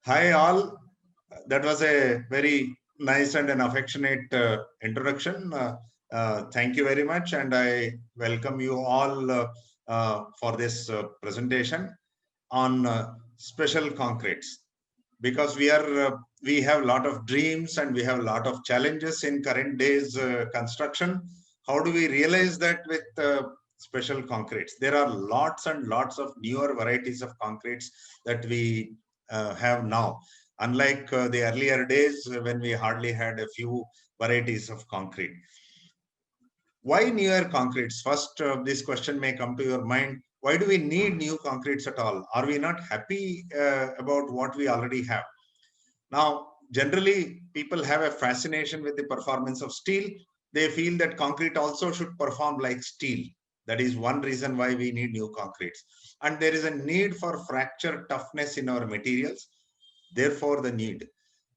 Hi, all. That was a very nice and an affectionate introduction. Thank you very much, and I welcome you all for this presentation on special concretes. Because we have a lot of dreams and we have a lot of challenges in current days construction. How do we realize that with special concretes? There are lots and lots of newer varieties of concretes that we have now, unlike the earlier days when we hardly had a few varieties of concrete. Why newer concretes? First, this question may come to your mind. Why do we need new concretes at all? Are we not happy about what we already have? Now, generally, people have a fascination with the performance of steel. They feel that concrete also should perform like steel. That is one reason why we need new concretes. And there is a need for fracture toughness in our materials. Therefore, the need.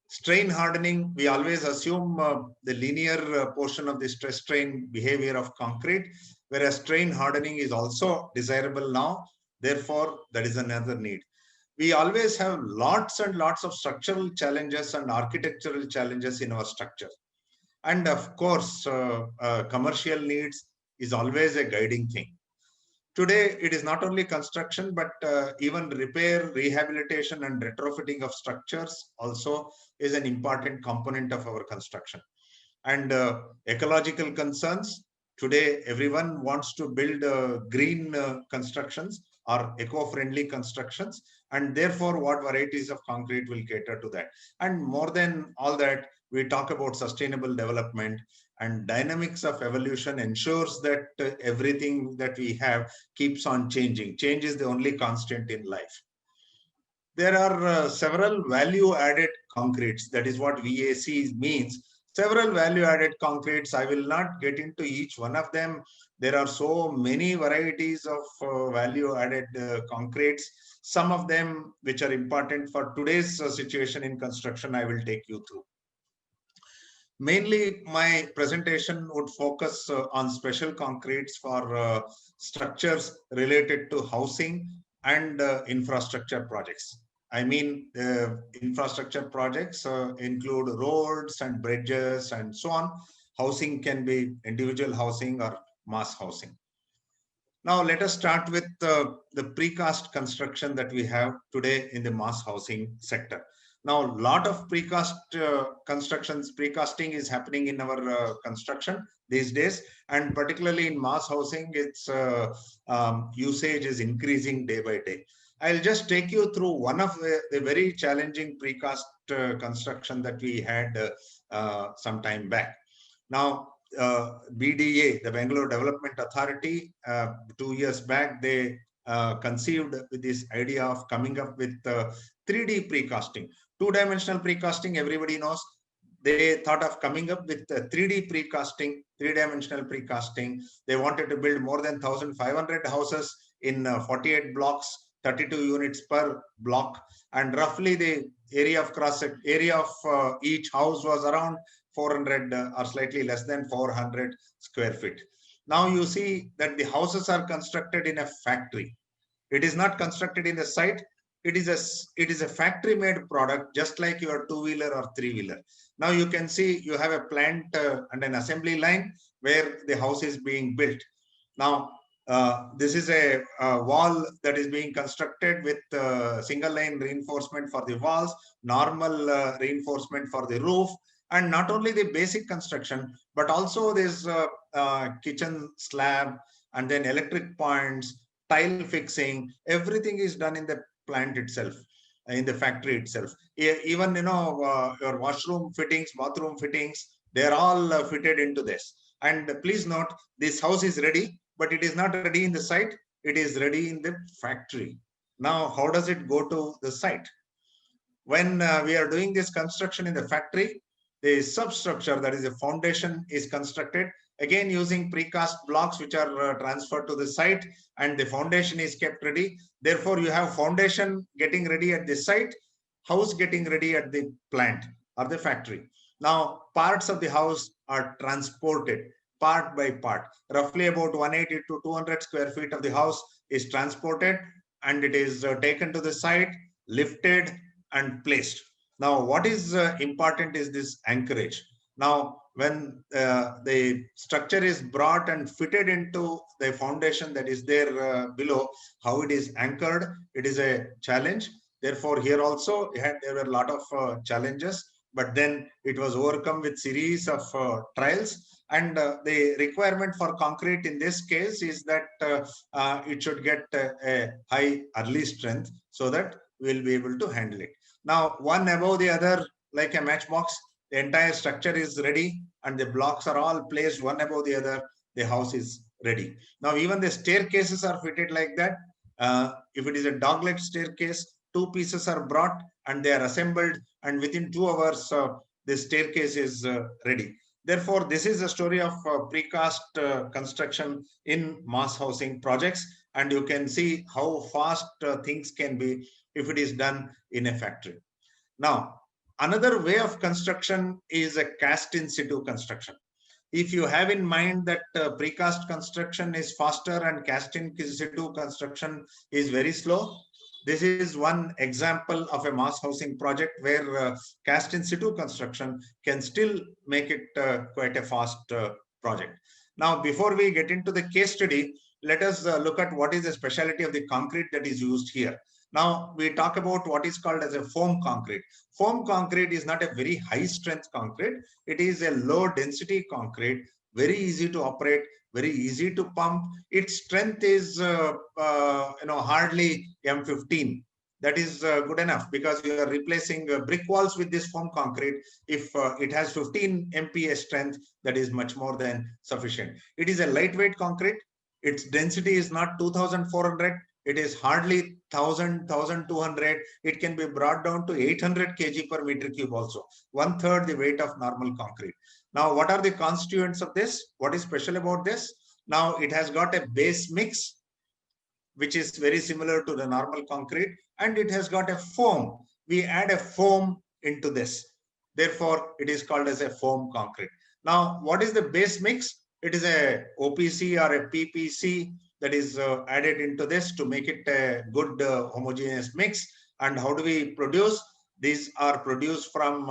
Strain hardening, we always assume the linear portion of the stress strain behavior of concrete, whereas strain hardening is also desirable now. Therefore, that is another need. We always have lots and lots of structural challenges and architectural challenges in our structure. And of course, commercial needs is always a guiding thing. Today, it is not only construction, but even repair, rehabilitation, and retrofitting of structures also is an important component of our construction. And ecological concerns. Today, everyone wants to build green constructions or eco-friendly constructions, and therefore, what varieties of concrete will cater to that? And more than all that, we talk about sustainable development and dynamics of evolution ensures that everything that we have keeps on changing. Change is the only constant in life. There are several value added concretes. That is what VAC means. Several value added concretes. I will not get into each one of them. There are so many varieties of value added concretes. Some of them which are important for today's situation in construction, I will take you through. Mainly, my presentation would focus on special concretes for structures related to housing and infrastructure projects. I mean, infrastructure projects include roads and bridges and so on. Housing can be individual housing or mass housing. Now, let us start with the precast construction that we have today in the mass housing sector. Now, a lot of precast constructions, precasting is happening in our construction these days, and particularly in mass housing, its usage is increasing day by day. I'll just take you through one of the very challenging precast construction that we had some time back. Now, BDA, the Bangalore Development Authority, 2 years back, they conceived with this idea of coming up with 3D precasting. Two-dimensional precasting, everybody knows. They thought of coming up with 3D precasting, three-dimensional precasting. They wanted to build more than 1,500 houses in 48 blocks, 32 units per block, and roughly the area of each house was around 400 or slightly less than 400 square feet. Now you see that the houses are constructed in a factory. It is not constructed in the site. It is a factory made product, just like your two-wheeler or three-wheeler. Now you can see you have a plant and an assembly line where the house is being built. Now this is a wall that is being constructed with single line reinforcement for the walls, normal reinforcement for the roof, and not only the basic construction, but also this kitchen slab and then electric points, tile fixing, everything is done in the plant itself, in the factory itself. Even, your washroom fittings, bathroom fittings, they're all fitted into this. And please note, this house is ready, but it is not ready in the site. It is ready in the factory. Now, how does it go to the site? When we are doing this construction in the factory, the substructure, that is the foundation, is constructed again using precast blocks which are transferred to the site, and the foundation is kept ready. Therefore, you have foundation getting ready at the site, house getting ready at the plant or the factory. Now, parts of the house are transported part by part. Roughly about 180 to 200 square feet of the house is transported, and it is taken to the site, lifted, and placed. Now, what is important is this anchorage. Now, when the structure is brought and fitted into the foundation that is there below, how it is anchored, it is a challenge. Therefore, here also there were a lot of challenges, but then it was overcome with series of trials. And the requirement for concrete in this case is that it should get a high early strength so that we'll be able to handle it. Now, one above the other, like a matchbox, the entire structure is ready and the blocks are all placed one above the other. The house is ready. Now, even the staircases are fitted like that. If it is a dogleg staircase, two pieces are brought and they are assembled, and within 2 hours, the staircase is ready. Therefore, this is a story of precast construction in mass housing projects, and you can see how fast things can be if it is done in a factory. Now, another way of construction is a cast in situ construction. If you have in mind that precast construction is faster and cast in situ construction is very slow, this is one example of a mass housing project where cast in situ construction can still make it quite a fast project. Now, before we get into the case study, let us look at what is the specialty of the concrete that is used here. Now, we talk about what is called as a foam concrete. Foam concrete is not a very high strength concrete. It is a low density concrete, very easy to operate, very easy to pump. Its strength is hardly M15. That is good enough because you are replacing brick walls with this foam concrete. If it has 15 MPa strength, that is much more than sufficient. It is a lightweight concrete. Its density is not 2,400. It is hardly 1,000, 1,200. It can be brought down to 800 kg per meter cube also, 1/3 the weight of normal concrete. Now, what are the constituents of this? What is special about this? Now, it has got a base mix, which is very similar to the normal concrete, and it has got a foam. We add a foam into this. Therefore, it is called as a foam concrete. Now, what is the base mix? It is a OPC or a PPC that is added into this to make it a good homogeneous mix. And how do we produce? These are produced from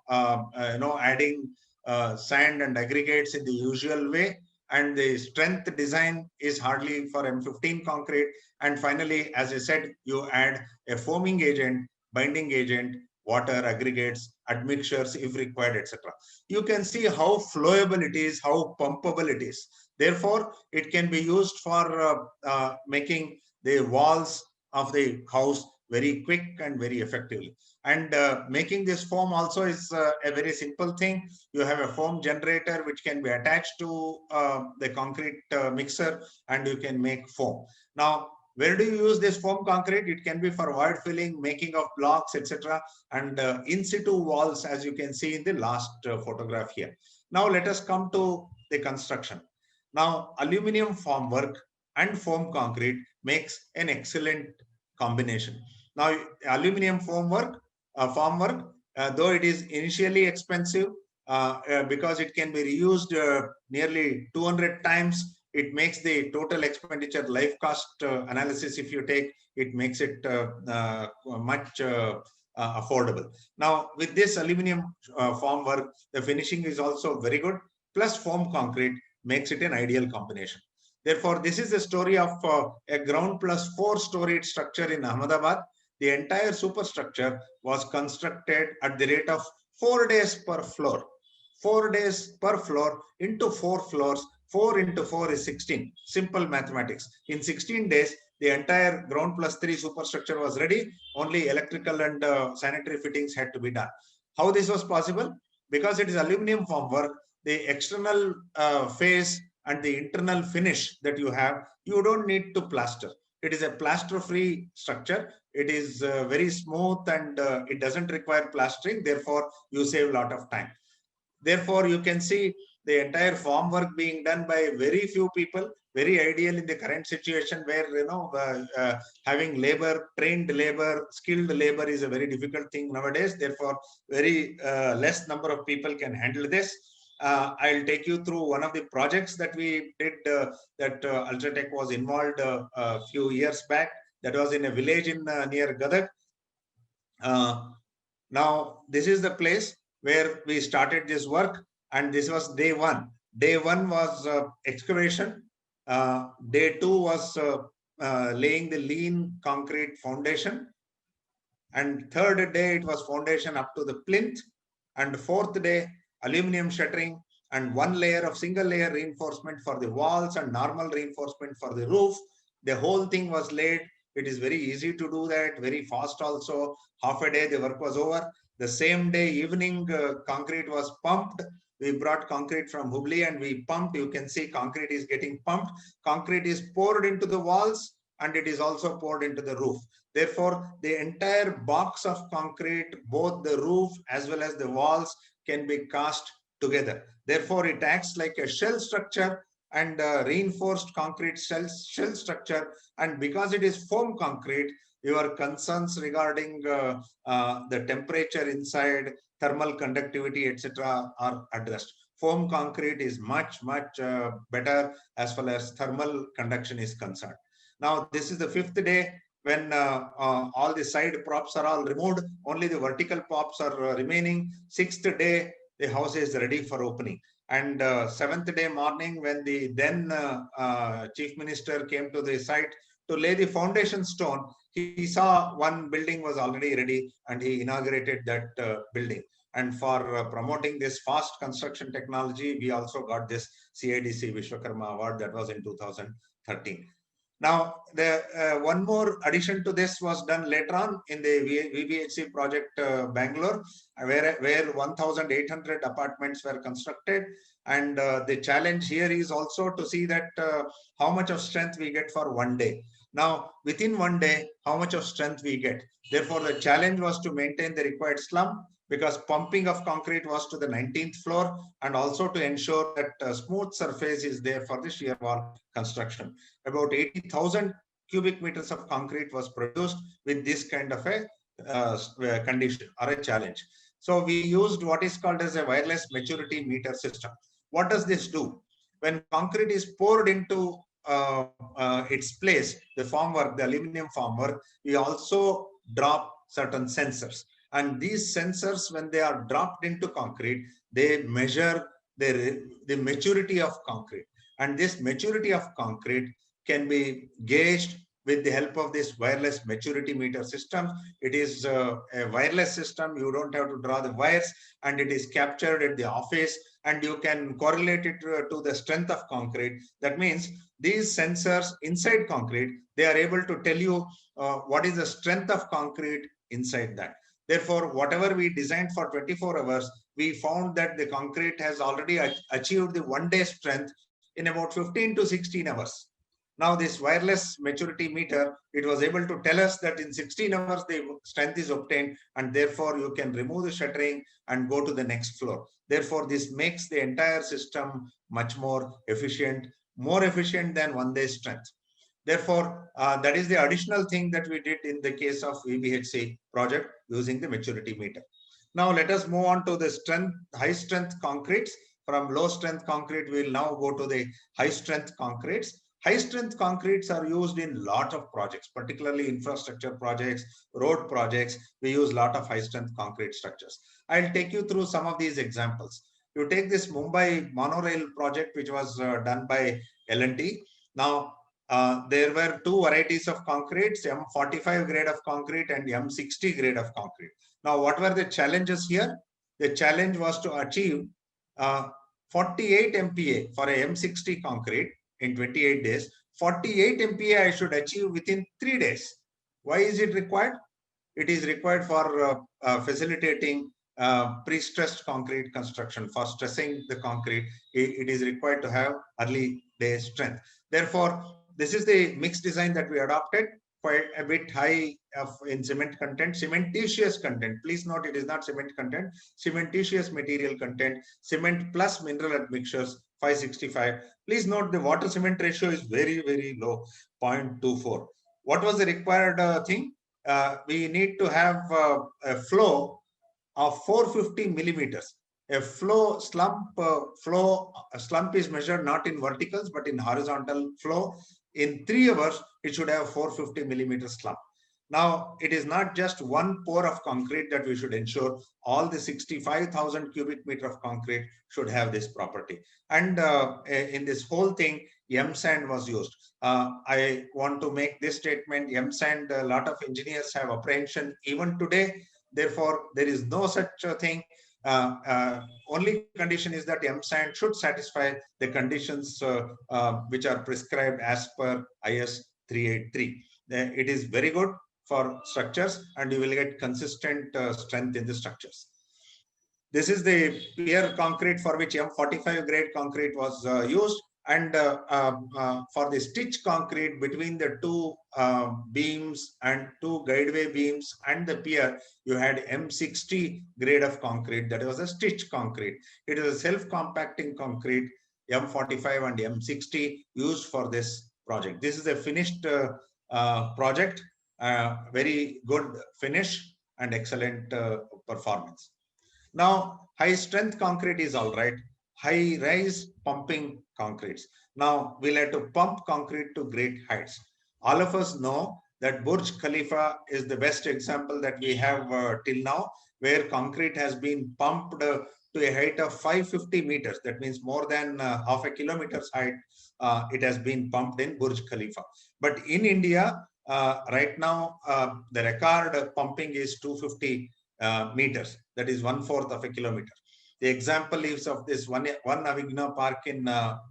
adding sand and aggregates in the usual way, and the strength design is hardly for M15 concrete. And finally, as I said, you add a foaming agent, binding agent, water, aggregates, admixtures if required, etc. You can see how flowable it is, how pumpable it is. Therefore, it can be used for making the walls of the house very quick and very effectively. And making this foam also is a very simple thing. You have a foam generator which can be attached to the concrete mixer, and you can make foam. Now, where do you use this foam concrete? It can be for void filling, making of blocks, etc. And in situ walls, as you can see in the last photograph here. Now, let us come to the construction. Now, aluminum formwork and foam concrete makes an excellent combination. Now, aluminum formwork, though it is initially expensive, because it can be reused nearly 200 times, it makes the total expenditure life cost analysis. If you take, it makes it much affordable. Now, with this aluminum formwork, the finishing is also very good. Plus, foam concrete makes it an ideal combination. Therefore, this is the story of a ground plus 4-storied structure in Ahmedabad. The entire superstructure was constructed at the rate of 4 days per floor. 4 days per floor into 4 floors. 4 into 4 is 16. Simple mathematics. In 16 days, the entire ground plus 3 superstructure was ready. Only electrical and sanitary fittings had to be done. How this was possible? Because it is aluminum formwork, the external face and the internal finish that you have, you don't need to plaster. It is a plaster-free structure. It is very smooth and it doesn't require plastering. Therefore, you save a lot of time. Therefore, you can see the entire form work being done by very few people, very ideal in the current situation where, having labor, trained labor, skilled labor is a very difficult thing nowadays. Therefore, very less number of people can handle this. I'll take you through one of the projects that we did that Ultratech was involved a few years back. That was in a village in near Gadag. Now, this is the place where we started this work, and this was day one. Day one was excavation. Day two was laying the lean concrete foundation. And third day, it was foundation up to the plinth. And fourth day, aluminum shuttering and one layer of single layer reinforcement for the walls and normal reinforcement for the roof. The whole thing was laid. It is very easy to do that, very fast also. Half a day, the work was over. The same day, evening, concrete was pumped. We brought concrete from Hubli and we pumped. You can see concrete is getting pumped. Concrete is poured into the walls and it is also poured into the roof. Therefore, the entire box of concrete, both the roof as well as the walls, can be cast together. Therefore, it acts like a shell structure and reinforced concrete shell structure. And because it is foam concrete, your concerns regarding the temperature inside, thermal conductivity, etc., are addressed. Foam concrete is much, much better as far as thermal conduction is concerned. Now, this is the fifth day when all the side props are all removed, only the vertical props are remaining. Sixth day, the house is ready for opening. And seventh day morning, when the then chief minister came to the site to lay the foundation stone, he saw one building was already ready and he inaugurated that building. And for promoting this fast construction technology, we also got this CIDC Vishwakarma Award that was in 2013. Now, the one more addition to this was done later on in the VBHC project Bangalore, where 1,800 apartments were constructed. And the challenge here is also to see that how much of strength we get for one day. Now, within one day, how much of strength we get. Therefore, the challenge was to maintain the required slump, because pumping of concrete was to the 19th floor, and also to ensure that smooth surface is there for the shear wall construction. About 80,000 cubic meters of concrete was produced with this kind of a condition or a challenge. So we used what is called as a wireless maturity meter system. What does this do? When concrete is poured into its place, the formwork, the aluminum formwork, we also drop certain sensors. And these sensors, when they are dropped into concrete, they measure the maturity of concrete. And this maturity of concrete can be gauged with the help of this wireless maturity meter system. It is a wireless system. You don't have to draw the wires, and it is captured at the office, and you can correlate it to the strength of concrete. That means these sensors inside concrete, they are able to tell you what is the strength of concrete inside that. Therefore, whatever we designed for 24 hours, we found that the concrete has already achieved the one-day strength in about 15 to 16 hours. Now, this wireless maturity meter, it was able to tell us that in 16 hours, the strength is obtained, and therefore you can remove the shuttering and go to the next floor. Therefore, this makes the entire system much more efficient than one-day strength. Therefore, that is the additional thing that we did in the case of VBHC project using the maturity meter. Now, let us move on to the high strength concretes. From low strength concrete, we will now go to the high strength concretes. High strength concretes are used in a lot of projects, particularly infrastructure projects, road projects. We use a lot of high strength concrete structures. I'll take you through some of these examples. You take this Mumbai monorail project, which was done by L&T. Now, there were two varieties of concretes, M45 grade of concrete and M60 grade of concrete. Now, what were the challenges here? The challenge was to achieve 48 MPa for a M60 concrete in 28 days. 48 MPa I should achieve within 3 days. Why is it required? It is required for facilitating pre-stressed concrete construction. For stressing the concrete, it is required to have early day strength. Therefore, this is the mixed design that we adopted, quite a bit high in cement content, cementitious content. Please note, it is not cement content, cementitious material content, cement plus mineral admixtures, 565. Please note the water cement ratio is very, very low, 0.24. What was the required thing? We need to have a flow of 450 millimeters. A slump is measured not in verticals but in horizontal flow. In 3 hours, it should have 450 millimeter slump. Now, it is not just one pour of concrete that we should ensure. All the 65,000 cubic meter of concrete should have this property. And in this whole thing, M sand was used. I want to make this statement. M sand, a lot of engineers have apprehension even today. Therefore, there is no such a thing. Only condition is that M sand should satisfy the conditions which are prescribed as per IS 383. It is very good for structures, and you will get consistent strength in the structures. This is the pier concrete for which M45 grade concrete was used. And for the stitch concrete between the two beams and two guideway beams and the pier, you had M60 grade of concrete. That was a stitch concrete. It is a self-compacting concrete, M45 and M60 used for this project. This is a finished project, very good finish and excellent performance. Now, high strength concrete is all right. High rise pumping concretes. Now, we'll have to pump concrete to great heights. All of us know that Burj Khalifa is the best example that we have till now, where concrete has been pumped to a height of 550 meters. That means more than half a kilometer's height. It has been pumped in Burj Khalifa. But in India, right now, the record pumping is 250 meters. That is 1/4 of a kilometer. The example is of this one Avigna Park in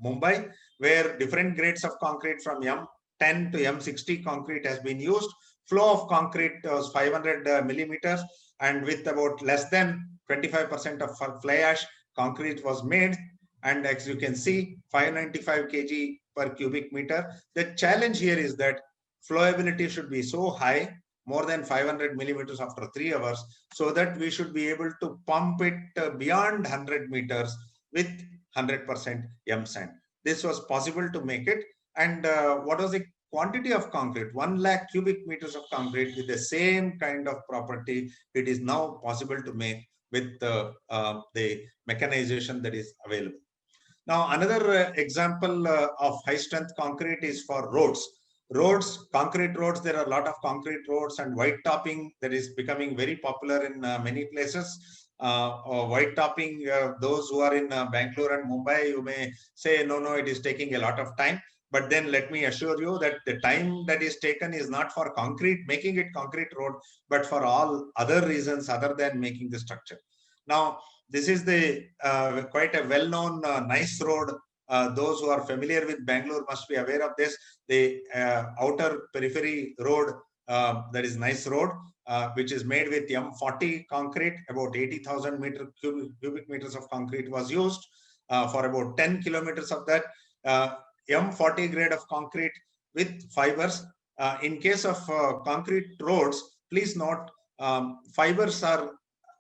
Mumbai, where different grades of concrete from M10 to M60 concrete has been used. Flow of concrete was 500 millimeters, and with about less than 25% of fly ash, concrete was made. And as you can see, 595 kg per cubic meter. The challenge here is that flowability should be so high, more than 500 millimeters after 3 hours, so that we should be able to pump it beyond 100 meters with 100% M sand. This was possible to make it. And what was the quantity of concrete? 1 lakh cubic meters of concrete with the same kind of property. It is now possible to make with the mechanization that is available. Now, another example of high strength concrete is for roads. Roads, concrete roads, there are a lot of concrete roads, and white topping that is becoming very popular in many places. White topping, those who are in Bangalore and Mumbai, you may say, no, it is taking a lot of time. But then let me assure you that the time that is taken is not for concrete, making it concrete road, but for all other reasons other than making the structure. Now, this is the quite a well-known nice road. Those who are familiar with Bangalore must be aware of this. The outer periphery road, that is nice road, which is made with M40 concrete. About 80,000 cubic meters of concrete was used for about 10 kilometers of that. M40 grade of concrete with fibers. In case of concrete roads, please note, fibers are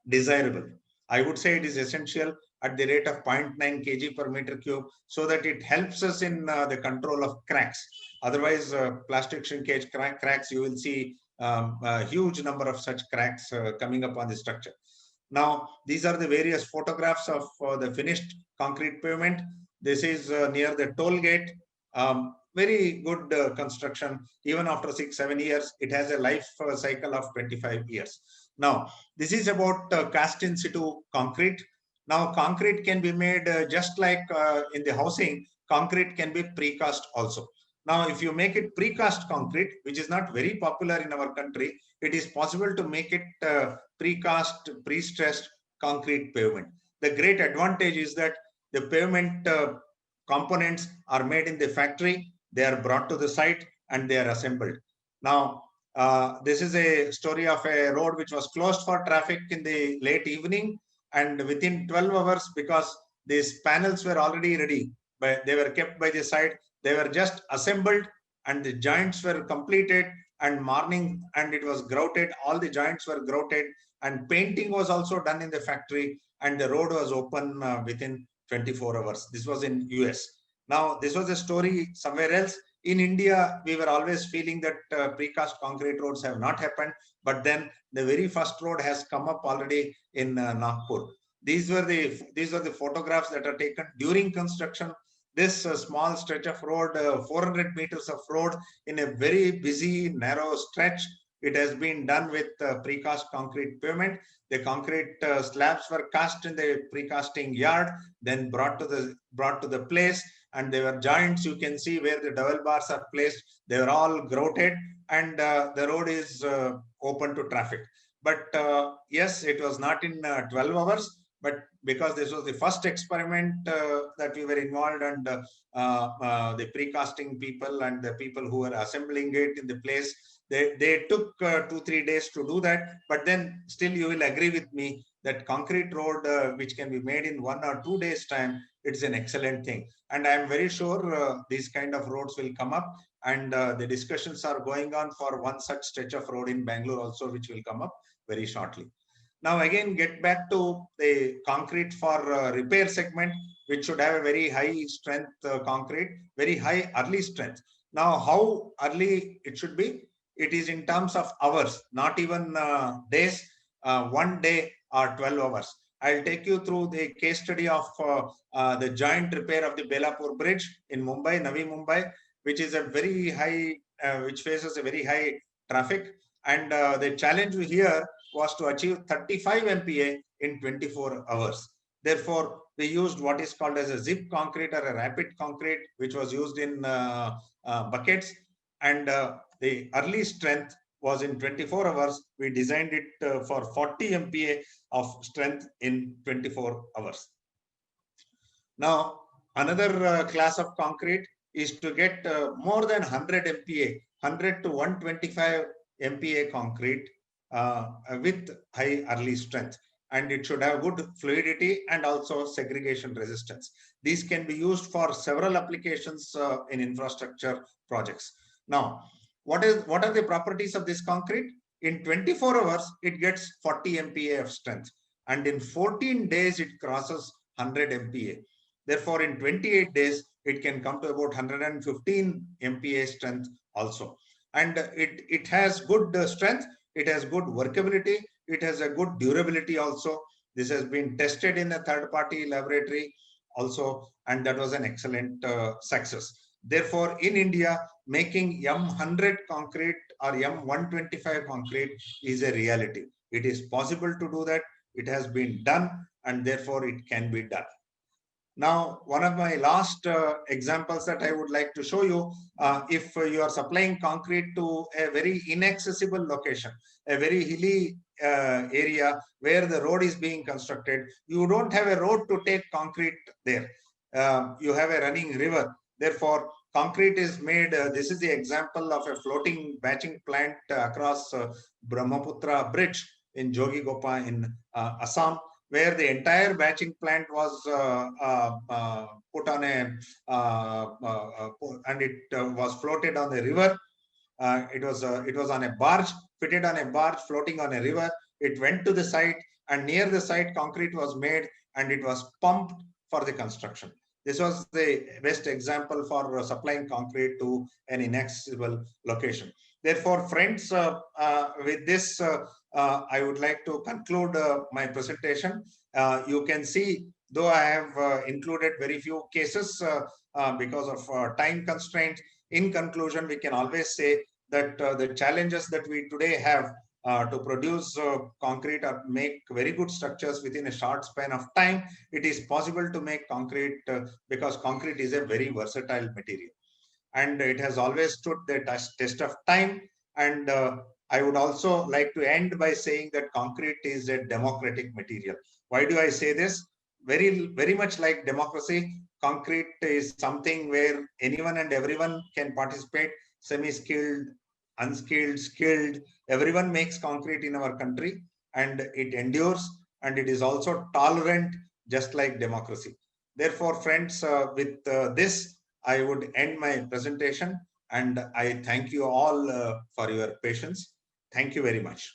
desirable. I would say it is essential at the rate of 0.9 kg per meter cube, so that it helps us in the control of cracks. Otherwise, plastic shrinkage cracks, you will see a huge number of such cracks coming up on the structure. Now, these are the various photographs of the finished concrete pavement. This is near the toll gate. Very good construction. Even after 6-7 years, it has a life cycle of 25 years. Now, this is about cast in situ concrete. Now, concrete can be made just like in the housing, concrete can be precast also. Now, if you make it precast concrete, which is not very popular in our country, it is possible to make it precast, pre-stressed concrete pavement. The great advantage is that the pavement components are made in the factory, they are brought to the site, and they are assembled. Now, this is a story of a road which was closed for traffic in the late evening, and within 12 hours, because these panels were already ready, but they were kept by the side, they were just assembled and the joints were completed, and morning, and it was grouted, all the joints were grouted, and painting was also done in the factory, and the road was open within 24 hours. This was in US. Now, this was a story somewhere else. In India, we were always feeling that precast concrete roads have not happened, but then the very first road has come up already in Nagpur. These were the photographs that are taken during construction. This small stretch of road, 400 meters of road in a very busy, narrow stretch. It has been done with precast concrete pavement. The concrete slabs were cast in the precasting yard, then brought to the place, and there were joints. You can see where the double bars are placed. They were all grouted, and the road is open to traffic. But yes, it was not in 12 hours, but because this was the first experiment that we were involved, and the precasting people and the people who were assembling it in the place, they took 2-3 days to do that. But then still you will agree with me that concrete road which can be made in 1 or 2 days time, it's an excellent thing. And I am very sure these kind of roads will come up, and the discussions are going on for one such stretch of road in Bangalore also, which will come up very shortly. Now again, get back to the concrete for repair segment, which should have a very high strength concrete, very high early strength. Now, how early it should be? It is in terms of hours, not even days, 1 day or 12 hours. I'll take you through the case study of the joint repair of the Belapur Bridge in Mumbai, Navi Mumbai, which is a very high, which faces a very high traffic. And the challenge here was to achieve 35 MPa in 24 hours. Therefore, we used what is called as a zip concrete or a rapid concrete, which was used in buckets. And the early strength was in 24 hours. We designed it for 40 MPa of strength in 24 hours. Now, another class of concrete is to get more than 100 MPa, 100 to 125 MPa concrete with high early strength. And it should have good fluidity and also segregation resistance. These can be used for several applications in infrastructure projects. Now, what are the properties of this concrete? In 24 hours, it gets 40 MPa of strength. And in 14 days, it crosses 100 MPa. Therefore, in 28 days, it can come to about 115 MPa strength also. And it has good strength, it has good workability, it has a good durability also. This has been tested in a third-party laboratory also, and that was an excellent success. Therefore, in India, making M100 concrete or M125 concrete is a reality. It is possible to do that. It has been done, and therefore it can be done. Now, one of my last examples that I would like to show you, if you are supplying concrete to a very inaccessible location, a very hilly area where the road is being constructed, you don't have a road to take concrete there. You have a running river. Therefore, concrete is made. This is the example of a floating batching plant across Brahmaputra Bridge in Jogigopa in Assam, where the entire batching plant was put on a and it was floated on the river. It was on a barge, fitted on a barge, floating on a river. It went to the site, and near the site, concrete was made, and it was pumped for the construction. This was the best example for supplying concrete to an inaccessible location. Therefore, friends, with this, I would like to conclude my presentation. You can see, though I have included very few cases because of time constraints, in conclusion, we can always say that the challenges that we today have to produce concrete or make very good structures within a short span of time, it is possible to make concrete because concrete is a very versatile material. And it has always stood the test of time. And I would also like to end by saying that concrete is a democratic material. Why do I say this? Very, very much like democracy, concrete is something where anyone and everyone can participate, semi-skilled, unskilled, skilled. Everyone makes concrete in our country, and it endures, and it is also tolerant, just like democracy. Therefore, friends, with this, I would end my presentation, and I thank you all for your patience. Thank you very much.